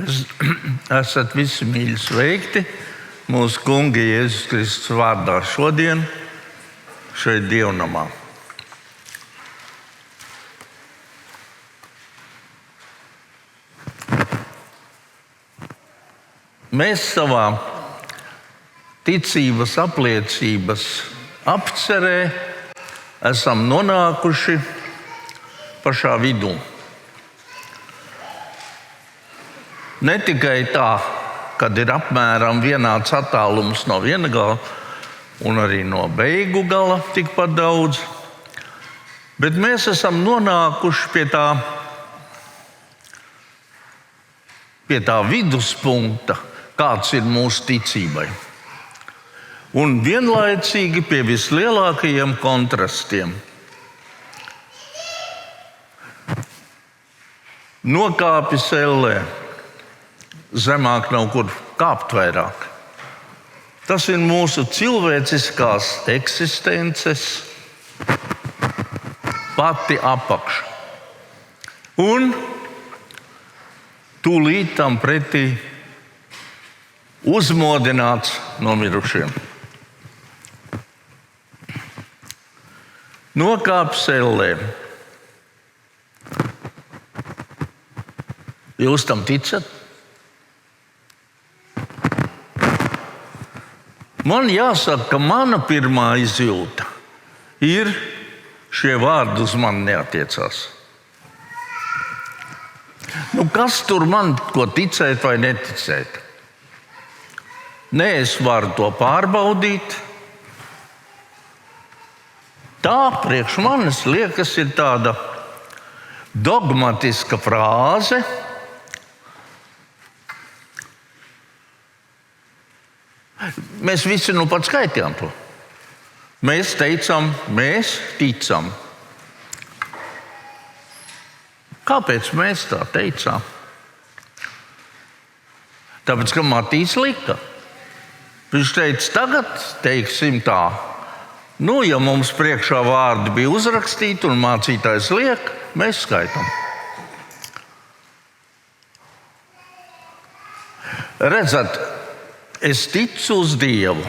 Esat visi mīļi sveikti mūsu Kunga Jēzus Kristus vārdā šodien šeit dievnamā. Mēs savā ticības apliecības apcerē esam nonākuši pašā vidū. Ne tikai tā, kad ir apmēram vienāds attālums no viena gala un arī no beigu gala tikpat daudz, bet mēs esam nonākuši pie tā viduspunkta, kāds ir mūsu ticībai. Un vienlaicīgi pie vislielākajiem kontrastiem. Nokāpis ellē. Zemāk nav kur kāpt vairāk. Tas ir mūsu cilvēciskās eksistences pati apakša. Un tūlīt tam pretī uzmodināts no mirušiem. Nokāpis ellē. Jūs tam ticat? Man jāsaka, ka mana pirmā izjūta ir, šie vārdi uz mani neatiecās. Kas tur man ko ticēt vai neticēt? Nē, es varu to pārbaudīt. Tā priekš manis liekas ir tāda dogmatiska frāze. Mēs visi pat skaitījām to. Mēs teicām, mēs ticam. Kāpēc mēs tā teicām? Tāpēc, ka Matīs lika. Viņš teica, tagad teiksim tā. Ja mums priekšā vārdi bija uzrakstīti un mācītājs liek, mēs skaitām. Redzat, es ticu uz Dievu.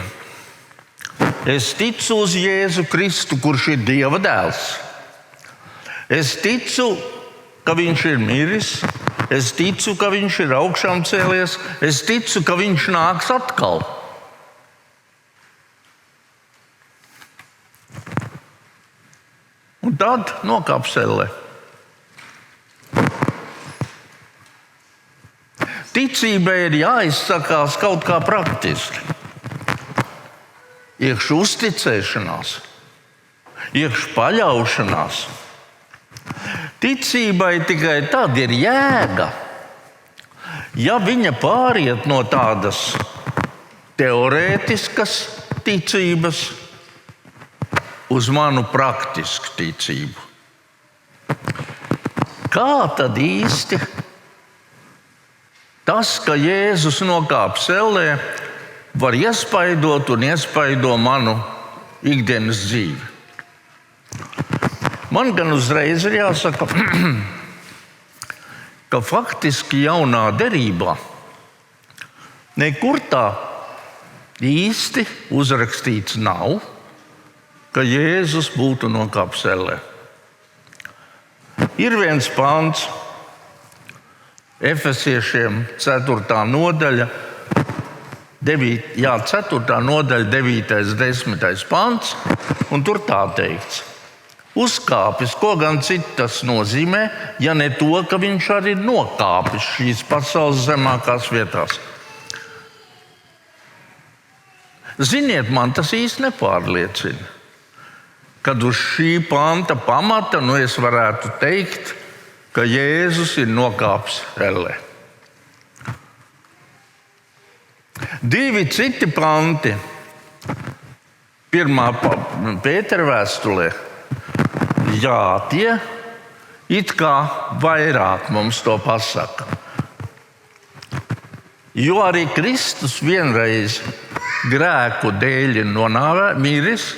Es ticu uz Jēzu Kristu, kurš ir Dieva dēls. Es ticu, ka viņš ir miris. Es ticu, ka viņš ir augšām cēlies. Es ticu, ka viņš nāks atkal. Un tad nokāps ellē. Ticībai ir jāizsakās kaut kā praktiski. Iekš uzticēšanās, iekš paļaušanās. Ticībai tikai tad ir jēga, ja viņa pāriet no tādas teorētiskas ticības uz manu praktisku ticību. Kā tad īsti tas, ka Jēzus nokāpis ellē, var iespaidot un iespaido manu ikdienas dzīvi? Man gan uzreiz ir jāsaka, ka faktiski jaunā derībā nekur tā īsti uzrakstīts nav, ka Jēzus būtu nokāpis ellē. Ir viens pants, Efesiešiem 4. nodaļa, 4. nodaļa, 9. 10. pants, un tur tā teikts. Uzkāpis, ko gan citu tas nozīmē, ja ne to, ka viņš arī ir nokāpis šīs pasaules zemākās vietās. Ziniet, man tas īsti nepārliecina. Kad uz šī panta pamata, es varētu teikt, ka Jēzus ir nokāpis ellē. Divi citi panti. 1. Pētera vēstulē. Jā, tie it kā vairāk mums to pasaka. Jo arī Kristus vienreiz grēku dēļ ir miris,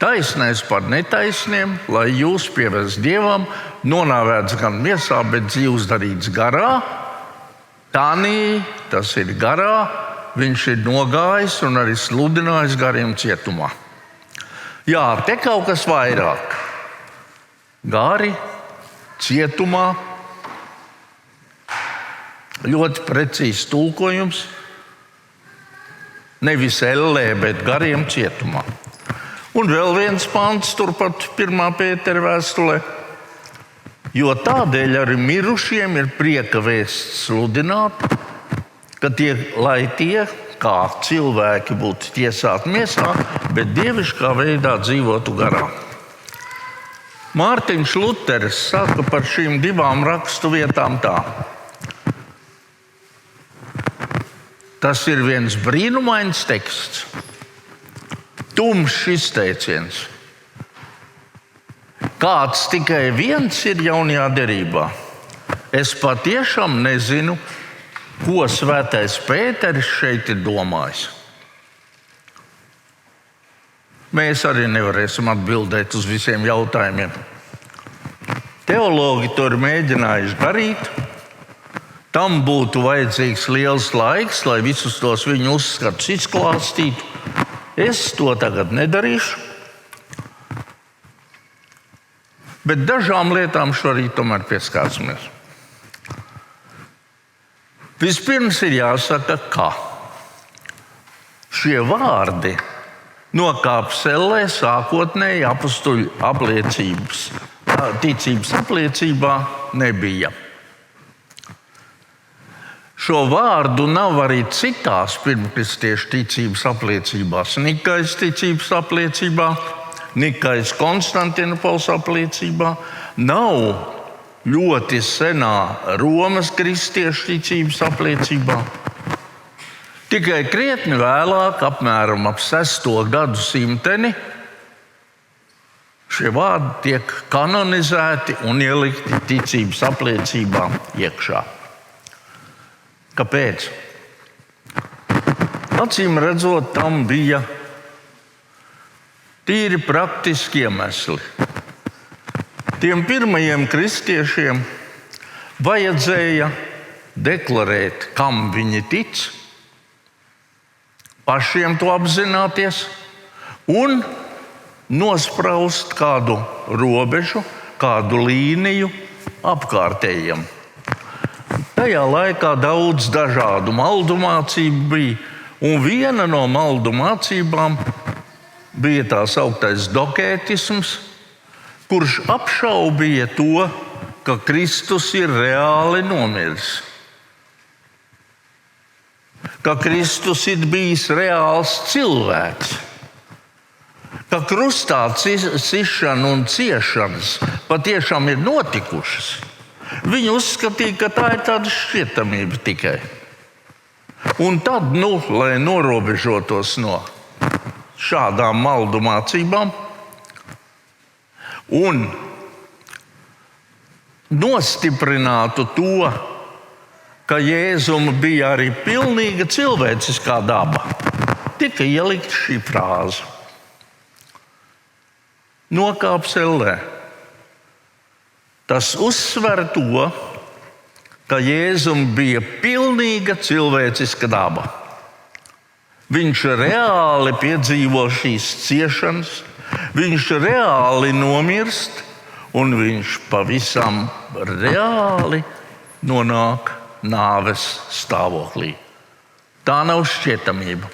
taisnais par netaisniem, lai jūs pievest Dievam, nonāvēts gan miesā, bet dzīvs darīts garā. Tanī, tas ir garā, viņš ir nogājis un arī sludinājis gariem cietumā. Jā, te kaut kas vairāk. Gari, cietumā, ļoti precīzs tulkojums. Nevis ellē, bet gariem cietumā. Un vēl viens pants turpat 1. Pētera vēstulē. Jo tādēļ arī mirušiem ir prieka vēsts sludināt, ka lai tie, kā cilvēki būtu tiesāti miesā, bet dievišķā veidā dzīvotu garā. Mārtiņš Luteris saka par šīm divām rakstu vietām tā. Tas ir viens brīnumains teksts, tumšs izteiciens. Kāds tikai viens ir jaunajā derībā. Es patiešām nezinu, ko svētais Pēteris šeit ir domājis. Mēs arī nevarēsim atbildēt uz visiem jautājumiem. Teologi to ir mēģinājuši darīt. Tam būtu vajadzīgs liels laiks, lai visus tos viņu uzskatus izklāstītu. Es to tagad nedarīšu. Bet dažām lietām šorīt tomēr pieskārsimies. Vispirms ir jāsaka, ka šie vārdi no Kāpselē sākotnēji apostuļu ticības apliecībā nebija. Šo vārdu nav arī citās pirmkristiešu ticības apliecībās. Nikais ticības apliecībā, Nikais Konstantinopols apliecībā, nav ļoti senā Romas kristiešu ticības apliecībā. Tikai krietni vēlāk, apmēram ap 6. gadsimteni, šie vārdi tiek kanonizēti un ielikti ticības apliecībā iekšā. Kāpēc? Acīm redzot, tam bija tīri praktiski iemesli. Tiem pirmajiem kristiešiem vajadzēja deklarēt, kam viņi tic, pašiem to apzināties un nospraust kādu robežu, kādu līniju apkārtējiem. Tajā laikā daudz dažādu maldu mācību bija, un viena no maldu mācībām bija tā sauktais dokētisms, kurš apšaubīja to, ka Kristus ir reāli nomiris. Ka Kristus ir bijis reāls cilvēks. Ka krustā sišana un ciešanas patiešām ir notikušas. Viņi uzskatīja, ka tā ir tāda šķietamība tikai. Un tad, lai norobežotos no šādām maldu mācībām un nostiprinātu to, ka Jēzum bija arī pilnīga cilvēciskā daba, tika ielikta šī frāze. Nokāpselē. Tas uzsver to, ka Jēzum bija pilnīga cilvēciska daba. Viņš reāli piedzīvo šīs ciešanas, viņš reāli nomirst un viņš pavisam reāli nonāk nāves stāvoklī. Tā nav šķietamība,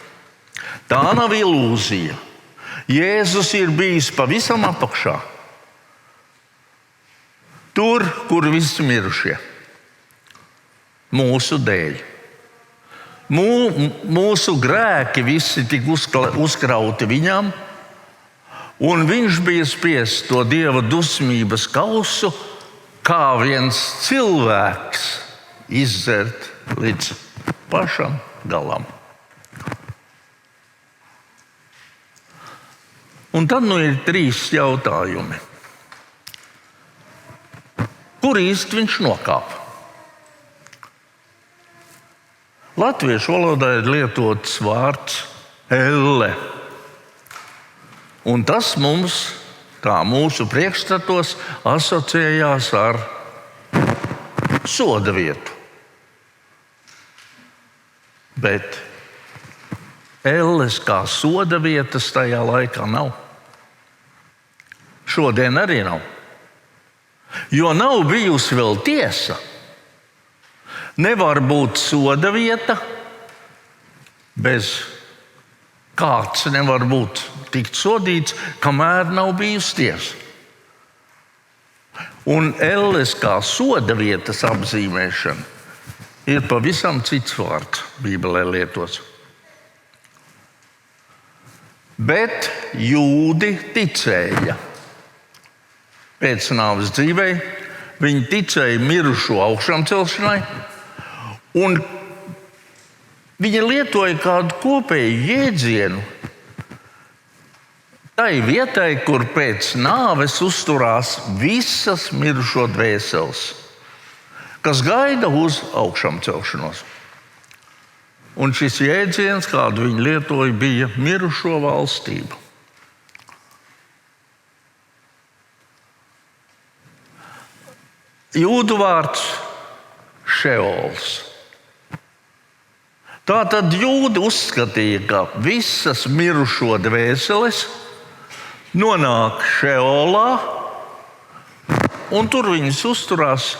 tā nav ilūzija. Jēzus ir bijis pavisam apakšā. Tur, kur visi mirušie, mūsu dēļ. Mūsu grēki visi tika uzkrauti viņam, un viņš bija spiests to Dieva dusmības kausu, kā viens cilvēks izdzert līdz pašam galam. Un tad ir 3 jautājumi. Kur īsti viņš nokāpa? Latviešu valodā ir lietots vārds elle. Un tas mums, kā mūsu priekšstatos, asociējās ar soda vietu. Bet elles kā soda vietas tajā laikā nav. Šodien arī nav. Jo nav bijusi vēl tiesa. Nevar būt soda vieta, bez kāds nevar būt tikt sodīts, kamēr nav bijusi tiesa. Un elles kā soda vietas apzīmēšana ir pavisam cits vārds Bībelē lietots. Bet jūdi ticēja pēc nāves dzīvei, viņi ticēja mirušo augšām celšanai, un viņi lietoja kādu kopēju jēdzienu tai vietai, kur pēc nāves uzturās visas mirušo dvēseles, kas gaida uz augšām celšanos. Un šis jēdziens, kādu viņi lietoja, bija mirušo valstība. Jūdu vārds Šeols. Tātad jūdi uzskatīja, ka visas mirušo dvēseles nonāk Šeolā, un tur viņas uzturās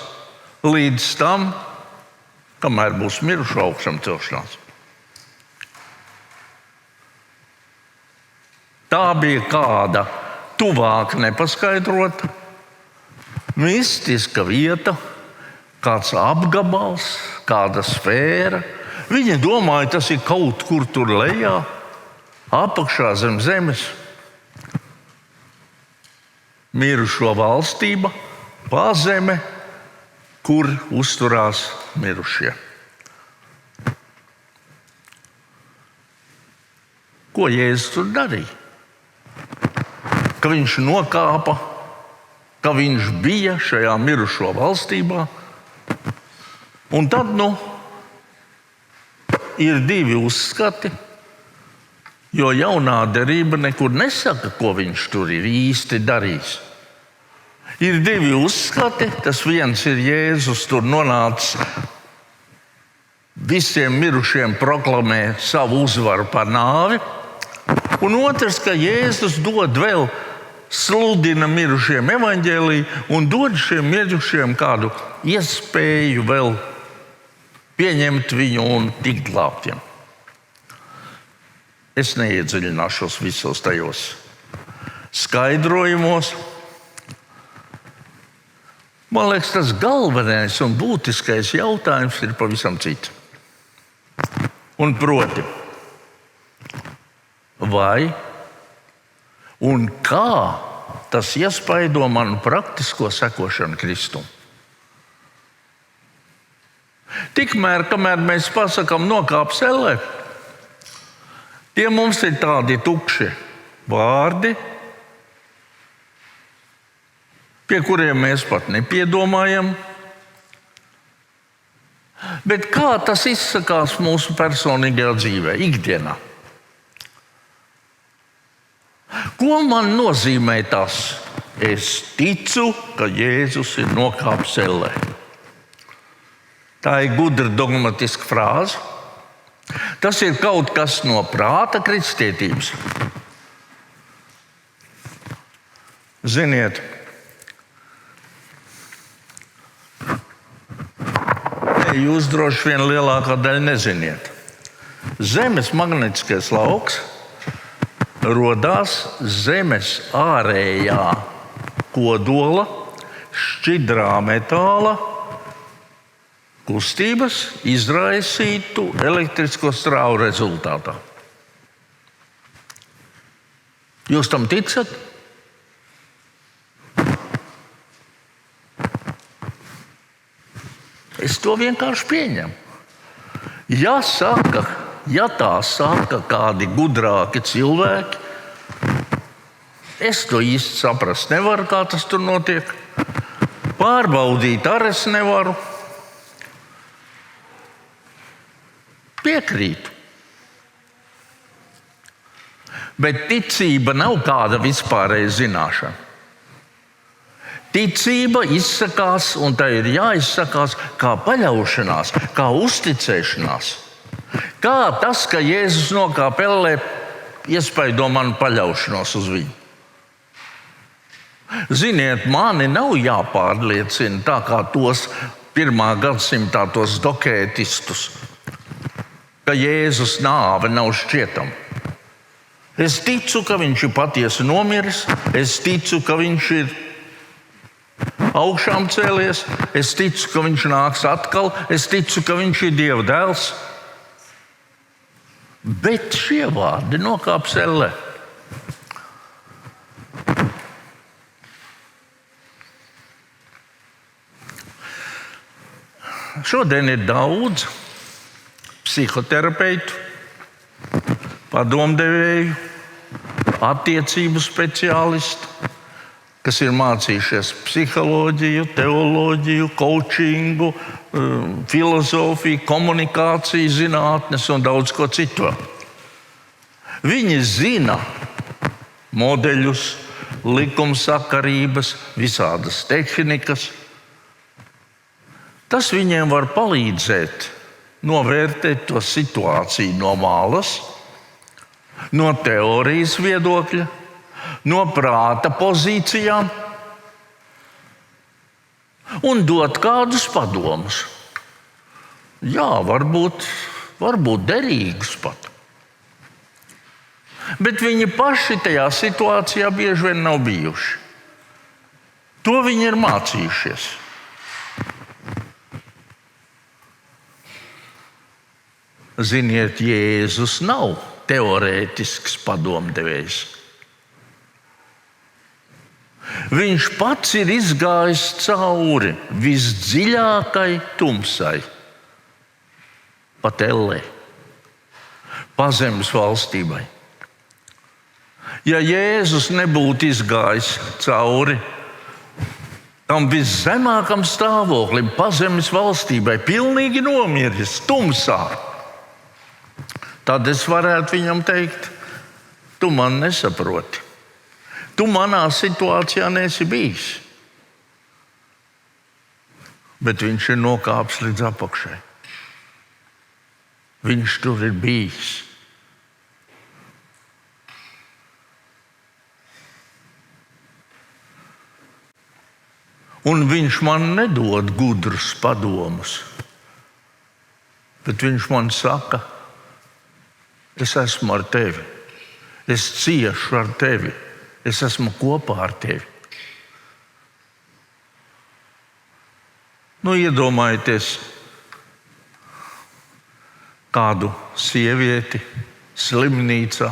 līdz tam, kamēr būs mirušo augšām celšanās. Tā bija kāda tuvāk nepaskaidrota, mistiska vieta, kāds apgabals, kāda sfēra. Viņi domāja, tas ir kaut kur tur lejā, apakšā zem zemes. Mirušo valstība, pazeme, kur uzturās mirušie. Ko Jēzus tur darīja? Ka viņš nokāpa, ka viņš bija šajā mirušo valstībā. Un tad ir divi uzskati, jo jaunā derība nekur nesaka, ko viņš tur ir īsti darījis. Ir divi uzskati. Tas viens ir Jēzus tur nonācis, visiem mirušiem proklamē savu uzvaru par nāvi. Un otrs, ka Jēzus dod vēl, sludina mirušiem evaņģēliju un dod šiem mirušiem kādu iespēju vēl pieņemt viņu un tikt glābtiem. Es neiedziļināšos visos tajos skaidrojumos. Man liekas, tas galvenais un būtiskais jautājums ir pavisam cits. Un proti, vai un kā tas iespaido manu praktisko sekošanu Kristum? Tikmēr, kamēr mēs pasakām nokāp sellē, tie mums ir tādi tukši vārdi, pie kuriem mēs pat nepiedomājam. Bet kā tas izsakās mūsu personīgajā dzīvē, ikdienā? Ko man nozīmē tas? Es ticu, ka Jēzus ir nokāpis sellē. Tā ir gudra dogmatiska frāze. Tas ir kaut kas no prāta kristietības. Ziniet, jūs droši vien lielākā daļa neziniet. Zemes magnetiskais lauks rodās Zemes ārējā kodola šķidrā metāla kustības izraisītu elektrisko strāvu rezultātā. Jūs tam ticat? Es to vienkārši pieņemu. Ja tā saka kādi gudrāki cilvēki, es to īsti saprast nevaru, kā tas tur notiek. Pārbaudīt arī es nevaru. Piekrītu. Bet ticība nav kāda vispārēja zināšana. Ticība izsakās, un tā ir jāizsakās kā paļaušanās, kā uzticēšanās, Kā tas, ka Jēzus nokāpa ellē, iespaido manu paļaušanos uz viņu? Ziniet, mani nav jāpārliecina tā kā tos 1. gadsimtā tos dokētistus, ka Jēzus nāve nav šķietama. Es ticu, ka viņš ir patiesi nomiris, es ticu, ka viņš ir augšām cēlies, es ticu, ka viņš nāks atkal, es ticu, ka viņš ir Dieva dēls. Bet šie vārdi nokāps ellē. Šodien ir daudz psihoterapeitu, padomdevēju, attiecību speciālistu, kas ir mācījušies psiholoģiju, teoloģiju, coachingu, filozofiju, komunikāciju, zinātnes un daudz ko citu. Viņi zina modeļus, likumsakarības, visādas tehnikas. Tas viņiem var palīdzēt novērtēt to situāciju no malas, no teorijas viedokļa, no prāta pozīcijām un dot kādus padomus. Jā, varbūt derīgus pat. Bet viņi paši tajā situācijā bieži vien nav bijuši. To viņi ir mācījušies. Ziniet, Jēzus nav teorētisks padomdevējs. Viņš pats ir izgājis cauri visdziļākai tumsai, pat ellē, pazemes valstībai. Ja Jēzus nebūtu izgājis cauri tam viszemākam stāvoklim, pazemes valstībai, pilnīgi nomiris tumsā, tad es varētu viņam teikt, tu man nesaproti. Tu manā situācijā neesi bijis. Bet viņš ir nokāpis līdz apakšai. Viņš tur ir bijis. Un viņš man nedod gudrus padomus, bet viņš man saka, es esmu ar tevi, es ciešu ar tevi, es esmu kopā ar tevi. Iedomājieties kādu sievieti slimnīcā,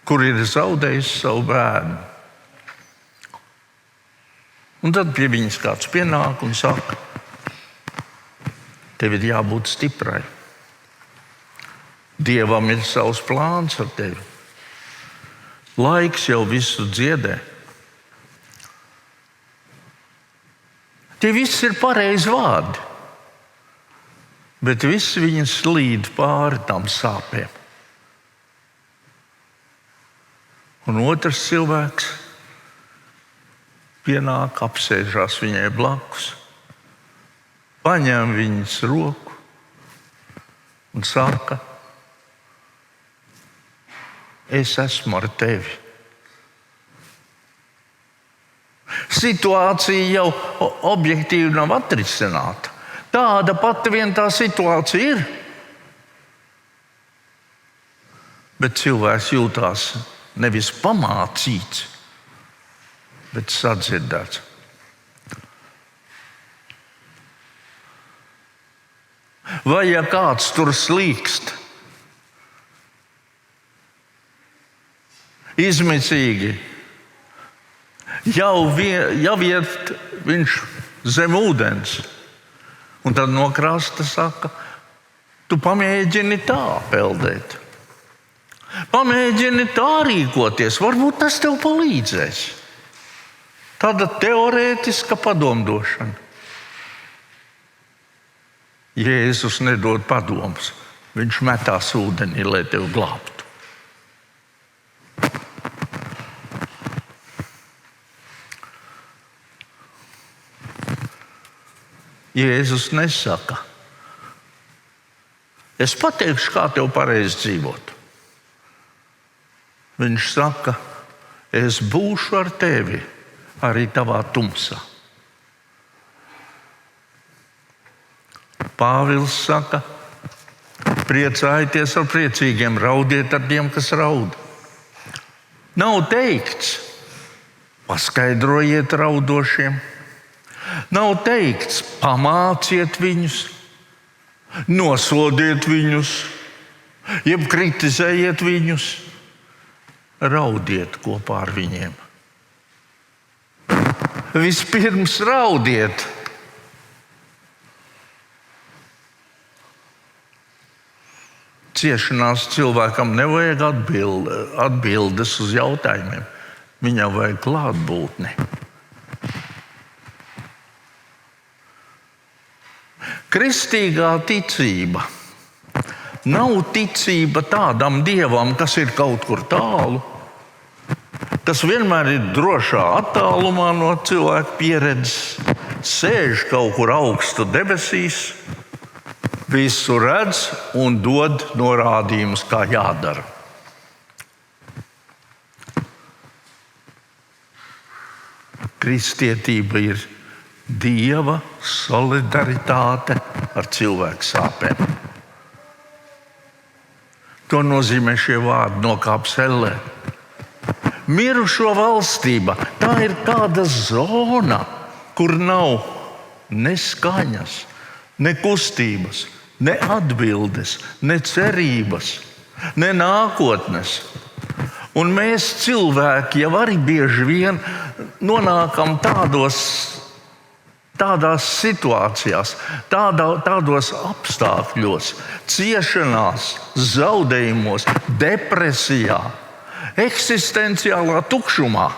kur ir zaudējusi savu bērnu. Un tad pie viņas kāds pienāk un saka, tev ir jābūt stiprai. Dievam ir savs plāns ar tevi. Laiks jau visu dziedē. Tie visi ir pareizi vārdi, bet visi viņi slīd pāri tam sāpēm. Un otrs cilvēks pienāk, apsēžās viņai blakus, paņem viņas roku un saka, es esmu ar tevi. Situācija jau objektīvi nav atrisināta. Tāda pati vien tā situācija ir. Bet cilvēks jūtās nevis pamācīts, bet sadzirdēts. Vai ja kāds tur slīkst, izmisīgi, jau iet viņš zem ūdens, un tad no krasta saka, tu pamēģini tā peldēt. Pamēģini tā rīkoties, varbūt tas tev palīdzēs. Tāda teorētiska padomdošana. Jēzus nedod padomus, viņš metās ūdenī, lai tevi glābtu. Jēzus nesaka, Es pateikšu, kā tev pareizi dzīvot. Viņš saka, es būšu ar tevi arī tavā tumsā. Pāvils saka, priecājieties ar priecīgiem, raudiet ar tiem, kas raud. Nav teikts, paskaidrojiet raudošiem. Nav teikts, pamāciet viņus, nosodiet viņus, jeb kritizējiet viņus. Raudiet kopā ar viņiem. Vispirms raudiet. Ciešanās cilvēkam nevajag atbildes uz jautājumiem. Viņam vajag klātbūtni. Kristīgā ticība nav ticība tādam dievam, kas ir kaut kur tālu, kas vienmēr ir drošā attālumā no cilvēka pieredzes, sēž kaut kur augstu debesīs, visu redz un dod norādījumus, kā jādara. Kristietība ir Dieva solidaritāte ar cilvēku sāpēm. To nozīmē šie vārdi nokāps ellē. Mirušo valstība, tā ir tāda zona, kur nav ne skaņas, ne kustības, ne atbildes, ne cerības, ne nākotnes. Un mēs cilvēki jau arī bieži vien nonākam tādās situācijās, tādos apstākļos, ciešanās, zaudējumos, depresijā, eksistenciālā tukšumā,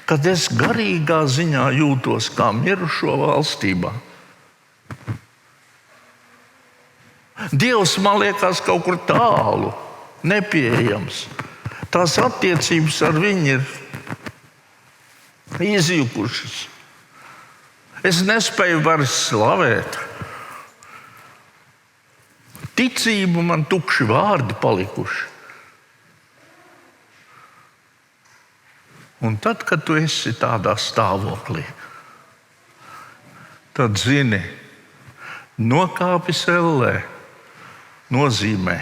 kad es garīgā ziņā jūtos kā mirušo valstībā. Dievs man liekas kaut kur tālu, nepieejams. Tās attiecības ar viņu ir izjukušas. Es nespēju vairs slavēt. Ticība man tukši vārdi palikuši. Un tad, kad tu esi tādā stāvoklī, tad zini, nokāpis ellē nozīmē,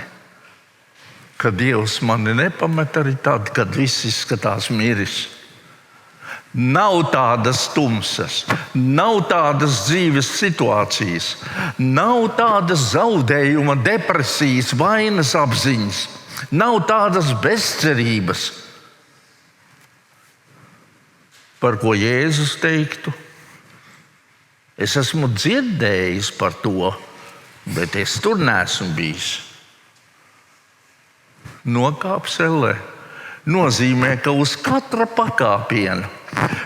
ka Dievs mani nepamet arī tad, kad viss izskatās miris. Nav tādas tumsas, nav tādas dzīves situācijas, nav tādas zaudējuma, depresijas, vainas apziņas, nav tādas bezcerības, par ko Jēzus teiktu. Es esmu dzirdējis par to, bet es tur neesmu bijis. Nokāps ellē nozīmē, ka uz katra pakāpiena,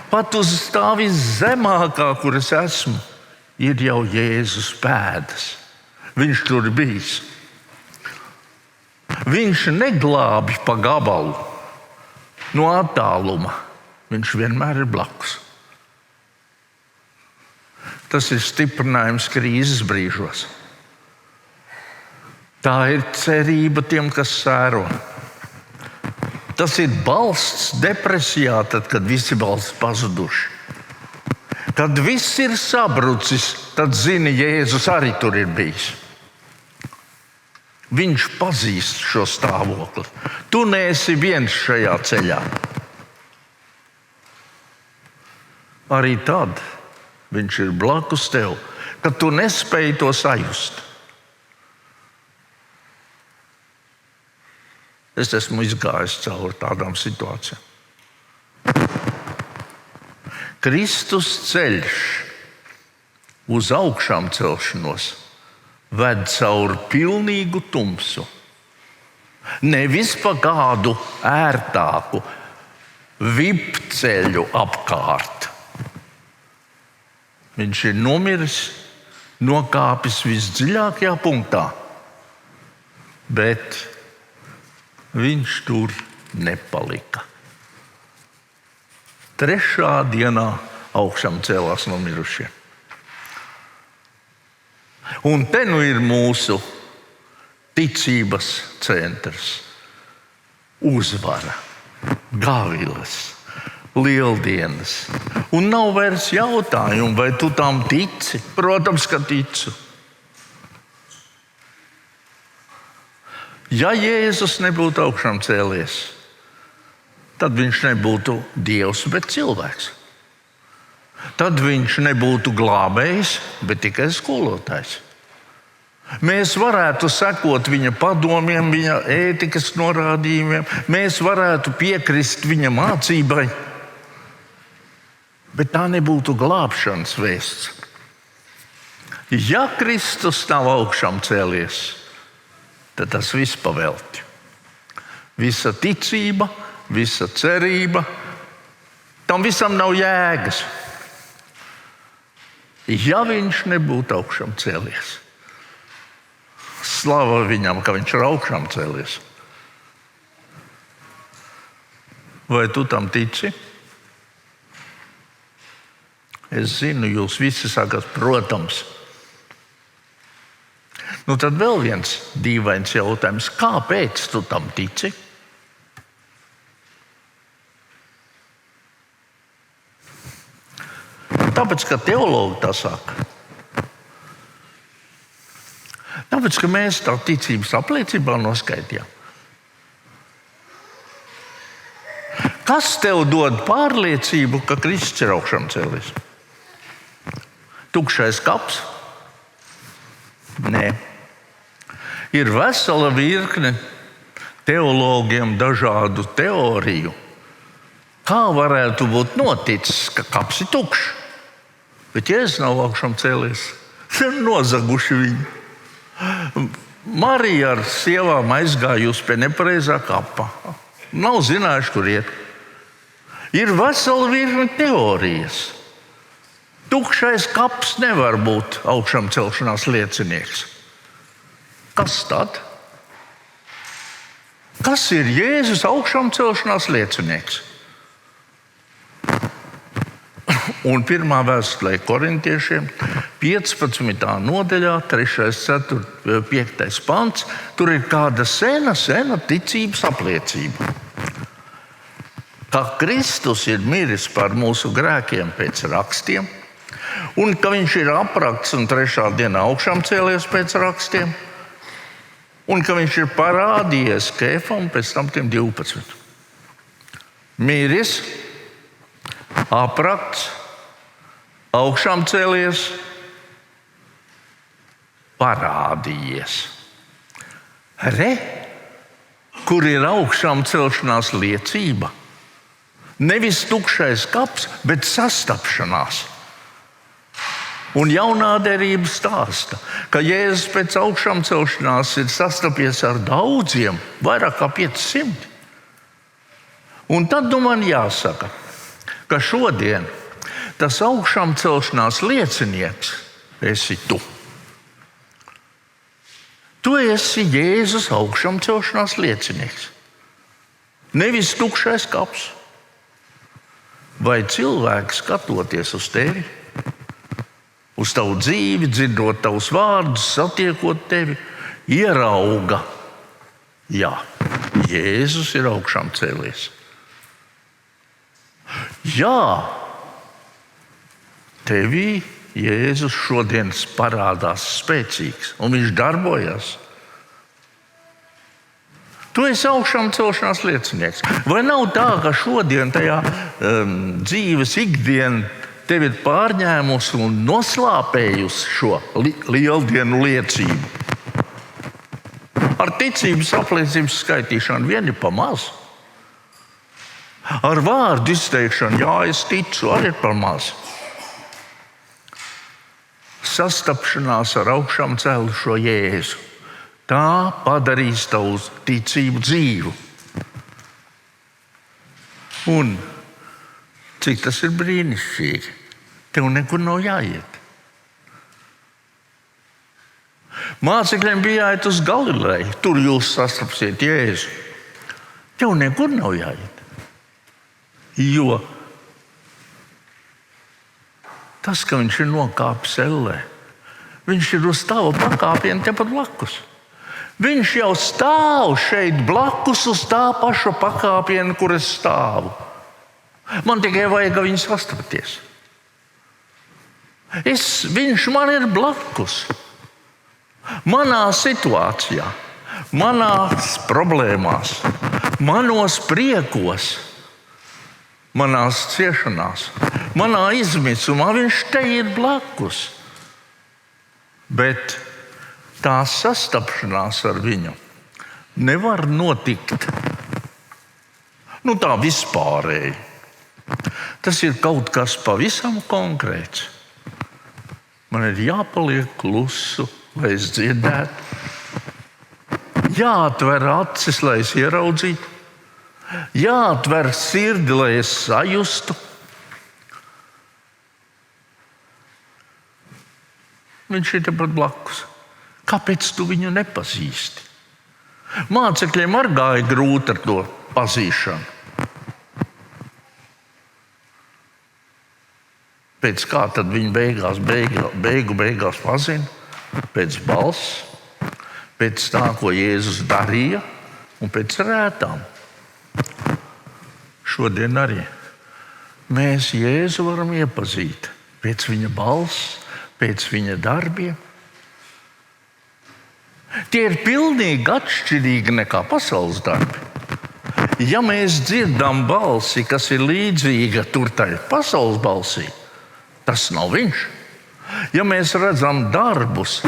pat uz tā viszemākā, kur es esmu, ir jau Jēzus pēdas. Viņš tur ir bijis. Viņš neglābj pa gabalu no attāluma. Viņš vienmēr ir blakus. Tas ir stiprinājums krīzes brīžos. Tā ir cerība tiem, kas sēro. Tas ir balsts depresijā, tad, kad visi balsts pazuduši. Kad viss ir sabrucis, tad zini, Jēzus arī tur ir bijis. Viņš pazīst šo stāvokli. Tu neesi viens šajā ceļā. Arī tad viņš ir blakus tev, kad tu nespēji to sajust. Es esmu izgājis cauri tādām situācijām. Kristus ceļš uz augšām celšanos ved cauri pilnīgu tumsu. Nevis pa kādu ērtāku VIP ceļu apkārt. Viņš ir nomiris, nokāpis visdziļākajā punktā, bet viņš tur nepalika. 3. dienā augšām cēlās no mirušiem. Un te nu ir mūsu ticības centrs. Uzvara, gaviles, lieldienas. Un nav vairs jautājumu, vai tu tam tici? Protams, ka ticu. Ja Jēzus nebūtu augšām cēlies, tad viņš nebūtu Dievs, bet cilvēks. Tad viņš nebūtu glābējs, bet tikai skolotājs. Mēs varētu sekot viņa padomiem, viņa ētikas norādījumiem, mēs varētu piekrist viņa mācībai, bet tā nebūtu glābšanas vēsts. Ja Kristus nav augšām cēlies, tad tas viss pavelti. Visa ticība, visa cerība, tam visam nav jēgas. Ja viņš nebūtu augšām cēlies. Slava viņam, ka viņš ir augšām cēlies. Vai tu tam tici? Es zinu, jūs visi sakat, protams. Nu tad vēl viens dīvains jautājums. Kāpēc tu tam tici? Tāpēc, ka teologi tā saka. Tāpēc, ka mēs tā ticības apliecībā noskaidījām. Kas tev dod pārliecību, ka Kristus ir augšām cēlies? Tukšais kaps? Nē. Ir vesela virkne teologiem dažādu teoriju. Kā varētu būt noticis, ka kaps ir tukšs? Bet Jēzus nav augšām cēlies. Nozaguši viņu. Marija ar sievām aizgājusi pie nepareizā kapa. Nav zinājuši, kur iet. Ir vesela virkne teorijas. Tukšais kaps nevar būt augšām celšanās liecinieks. Kas tad? Kas ir Jēzus augšām celšanās liecinieks? Un pirmā vēstulē korintiešiem 15. nodaļā, 3., 4., 5. pants, tur ir kāda sena ticības apliecība. Ka Kristus ir miris par mūsu grēkiem pēc rakstiem, un ka viņš ir aprakts un 3. dienā augšām cēlies pēc rakstiem, un ka viņš ir parādījies Kēfam pēc tam tiem 12. Miris, aprakts, augšām cēlies, parādījies. Re, kur ir augšām celšanās liecība? Nevis tukšais kaps, bet sastapšanās. Un jaunā derība stāsta, ka Jēzus pēc augšām celšanās ir sastapies ar daudziem, vairāk kā 500. Un tad man jāsaka, ka šodien tas augšām celšanās liecinieks esi tu. Tu esi Jēzus augšām celšanās liecinieks. Nevis tukšais kaps. Vai cilvēks skatoties uz tevi, uz tavu dzīvi, dzirdot tavus vārdus, satiekot tevi, ierauga, jā, Jēzus ir augšām cēlies. Jā, tevī Jēzus šodien parādās spēcīgs, un viņš darbojas. Tu esi augšām celšanās liecinieks. Vai nav tā, ka šodien tajā dzīves ikdiena tevi ir pārņēmusi un noslāpējusi šo lieldienu liecību? Ar ticības apliecības skaitīšanu vien ir pa maz. Ar vārdu izteikšanu, jā, es ticu, arī ir pa maz. Sastapšanās ar augšām cēlušo Jēzu. Tā padarīs tavu ticību dzīvu. Un cik tas ir brīnišķīgi. Tev nekur nav jāiet. Mācekļiem bija jāiet uz Galileju. Tur jūs sastapsiet Jēzu. Tev nekur nav jāiet. Jo tas, ka viņš ir nokāpis ellē, Viņš ir uz tava pakāpiena tepat blakus. Viņš jau stāv šeit blakus uz tā paša pakāpiena, kur es stāvu. Man tikai vajag, ka viņi sastapties. Viņš man ir blakus. Manā situācijā, manās problēmās, manos priekos, manās ciešanās, manā izmisumā viņš te ir blakus. Bet tā sastapšanās ar viņu nevar notikt tā vispārēji. Tas ir kaut kas pavisam konkrēts. Man ir jāpaliek klusu, lai es dzirdētu. Jāatver acis, lai es ieraudzītu. Jāatver sirdi, lai es sajustu. Viņš ir tepat blakus. Kāpēc tu viņu nepazīsti? Mācekļiem arī gāja grūti ar to pazīšanu. Pēc kā tad viņi beigās pazina? Pēc balss, pēc tā, ko Jēzus darīja, un pēc rētām. Šodien arī mēs Jēzu varam iepazīt pēc viņa balss, pēc viņa darbiem. Tie ir pilnīgi atšķirīgi nekā pasaules darbi. Ja mēs dzirdam balsi, kas ir līdzīga tai pasaules balsī, tas nav viņš. Ja mēs redzam darbus,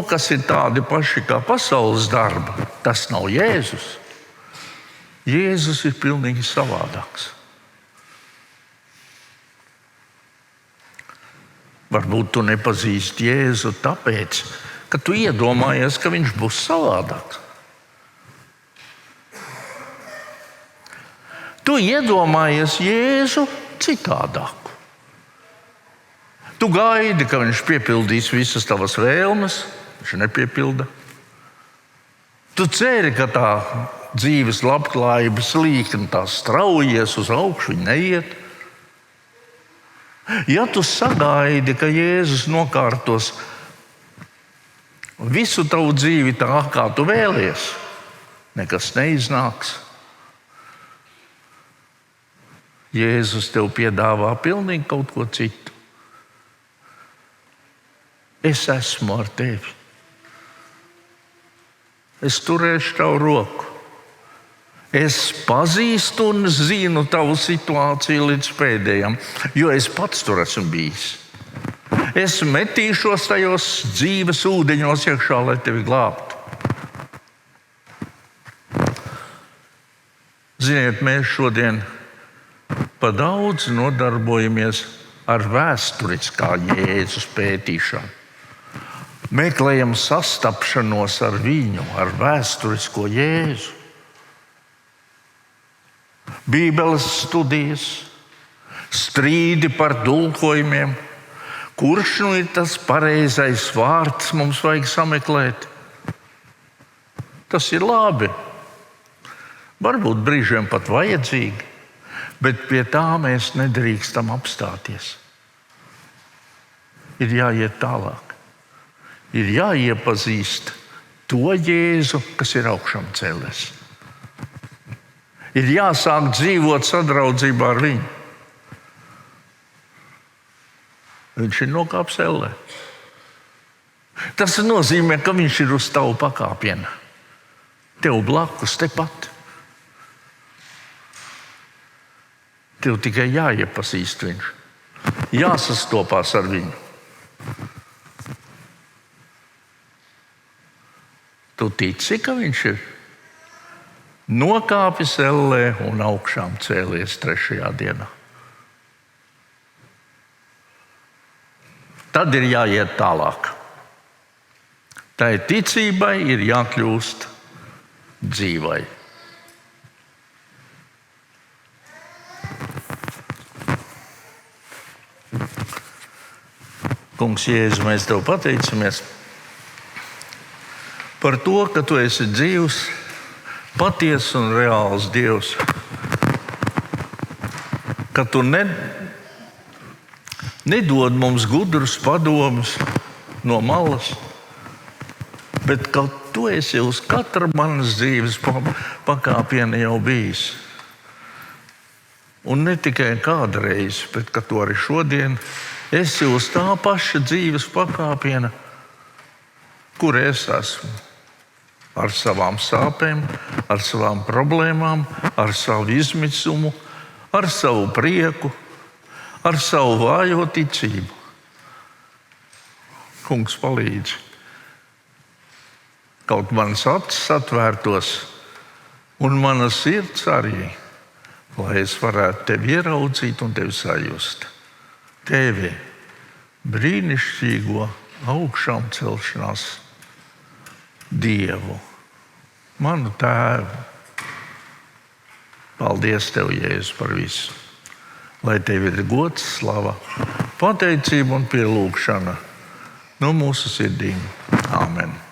kas ir tādi paši kā pasaules darba, tas nav Jēzus. Jēzus ir pilnīgi savādāks. Varbūt tu nepazīsti Jēzu tāpēc, ka tu iedomājies, ka viņš būs savādāks. Tu iedomājies Jēzu citādāku. Tu gaidi, ka viņš piepildīs visas tavas vēlmes, viņš nepiepilda. Tu ceri, ka tā dzīves labklājības līkne tā straujies uz augšu, viņa neiet. Ja tu sagaidi, ka Jēzus nokārtos visu tavu dzīvi tā, kā tu vēlies, nekas neiznāks. Jēzus tev piedāvā pilnīgi kaut ko citu. Es esmu ar tevi. Es turēšu tavu roku. Es pazīstu un zinu tavu situāciju līdz pēdējam, jo es pats tur esmu bijis. Es metīšos tajos dzīves ūdeņos iekšā, lai tevi glābtu. Ziniet, mēs šodien pa daudz nodarbojamies ar vēsturiskā Jēzus pētīšanu. Meklējam sastapšanos ar viņu, ar vēsturisko Jēzu. Bībeles studijas, strīdi par tulkojumiem. Kurš ir tas pareizais vārds, mums vajag sameklēt? Tas ir labi. Varbūt brīžiem pat vajadzīgi, bet pie tā mēs nedrīkstam apstāties. Ir jāiet tālāk. Ir jāiepazīst to Jēzu, kas ir augšām cēlies. Ir jāsāk dzīvot sadraudzībā ar viņu. Viņš ir nokāpis ellē. Tas nozīmē, ka viņš ir uz tavu pakāpiena. Tev blakus, tepat. Tev tikai jāiepazīst viņš. Jāsastopās ar viņu. Tu tici, ka viņš ir nokāpis ellē un augšām cēlies 3. dienā. Tad ir jāiet tālāk. Tai ticībai ir jākļūst dzīvai. Kungs, Jēzu, mēs tev pateicamies par to, ka tu esi dzīvs, patiess un reāls Dievs. Ka tu nedod mums gudrus padomus, no malas, bet ka tu esi uz katra manas dzīves pakāpiena jau bijis. Un ne tikai kādreiz, bet ka tu arī šodien esi uz tā paša dzīves pakāpiena, kur es esmu. Ar savām sāpēm, ar savām problēmām, ar savu izmisumu, ar savu prieku, ar savu vājo ticību. Kungs palīdz. Kaut manas acis atvērtos un mana sirds arī, lai es varētu tevi ieraudzīt un tevi sajust. Tevi, brīnišķīgo augšām celšanās Dievu, manu tēvu. Paldies tev, Jēzus, par visu. Lai tev ir gods, slava, pateicība un pielūgšana no mūsu sirdīm. Āmen.